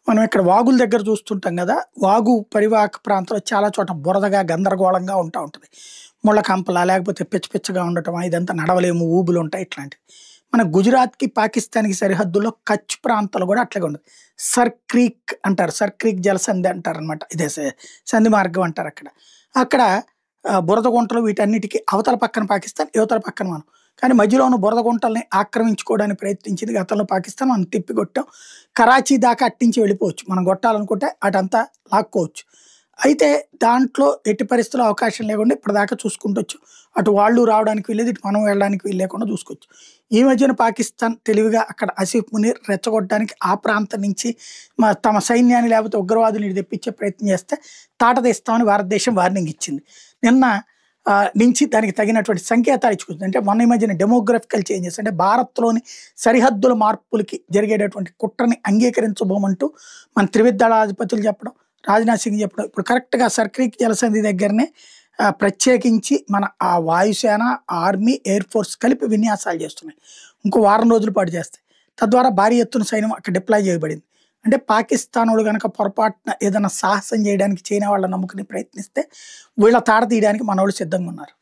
మనం ఇక్కడ వాగుల దగ్గర చూస్తుంటాం గదా! వాగు పరివాహక ప్రాంతంలో చాలా చోట బురదగా, గందరగోళంగా ఉంటది. ముళ్ళ కంపలా లేకపోతే పిచ్చ పిచ్చగా ఉండటమా, ఇదంతా నడవలేము, ఊబులుంటాయి ఇట్లాంటివి. మన గుజరాత్‌కి, పాకిస్తాన్‌కి సరిహద్దుల్లో కచ్ ప్రాంతాలు గూడా అట్లాగే ఉండదు. సర్ క్రీక్ అంటారు. సర్ క్రీక్ జలసంధి అంటారనమాట. ఇదే సంధి మార్గం అంటారక్కడ. అక్కడ బురద గుంటలు వీటన్నిటికి అవతల పక్కన పాకిస్తాన్, ఇవతల పక్కన మనం. కానీ మధ్యలో ఉన్న బురద గుంటల్ని ఆక్రమించుకోవడానికి ప్రయత్నించింది గతంలో పాకిస్తాన్. మనం తిప్పికొట్టాం. కరాచీ దాకా అట్నుంచి వెళ్ళిపోవచ్చు. మనం కొట్టాలనుకుంటే అటంతా లాక్కోవచ్చు. అయితే దాంట్లో ఎట్టి పరిస్థితుల్లో అవకాశం లేకుండా ఇప్పటిదాకా చూసుకుంటొచ్చాం. అటు వాళ్ళు రావడానికి వీల్లేదు, ఇటు మనం వెళ్ళడానికి వీలు లేకుండా చూసుకోవచ్చు. ఈ మధ్యన పాకిస్తాన్ తెలివిగా అక్కడ ఆసిఫ్ మునీర్ రెచ్చగొట్టడానికి ఆ ప్రాంతం నుంచి తమ సైన్యాన్ని లేకపోతే ఉగ్రవాదుల్ని ఇటు తెప్పించే ప్రయత్నం చేస్తే తాట తీస్తామని భారతదేశం వార్నింగ్ ఇచ్చింది. నిన్న నుంచి దానికి తగినటువంటి సంకేతాలు ఇచ్చుకుంటుంది. అంటే మొన్న ఈ మధ్యన డెమోగ్రఫికల్ చేంజెస్ అంటే భారత్‌లోని సరిహద్దుల మార్పులకి జరిగేటటువంటి కుట్రని అంగీకరించబోమంటూ మన త్రివిధ దళాధిపతులు చెప్పడం, రాజ్‌నాథ్ సింగ్ చెప్పడం. ఇప్పుడు కరెక్ట్‌గా సర్క్రీక్ జలసంధి దగ్గరనే ప్రత్యేకించి మన వాయుసేన, ఆర్మీ, ఎయిర్ ఫోర్స్ కలిపి విన్యాసాలు చేస్తున్నాయి. ఇంకో వారం రోజుల పాటు చేస్తాయి. తద్వారా భారీ ఎత్తున సైన్యం అక్కడ డిప్లాయ్ చేయబడింది. అంటే పాకిస్తానోళ్ళు గనక పొరపాటున ఏదైనా సాహసం చేయడానికి చైనా వాళ్ళని నమ్ముకుని ప్రయత్నిస్తే వీళ్ళ తాడ తీయడానికి మనోళ్ళు సిద్ధంగా ఉన్నారు.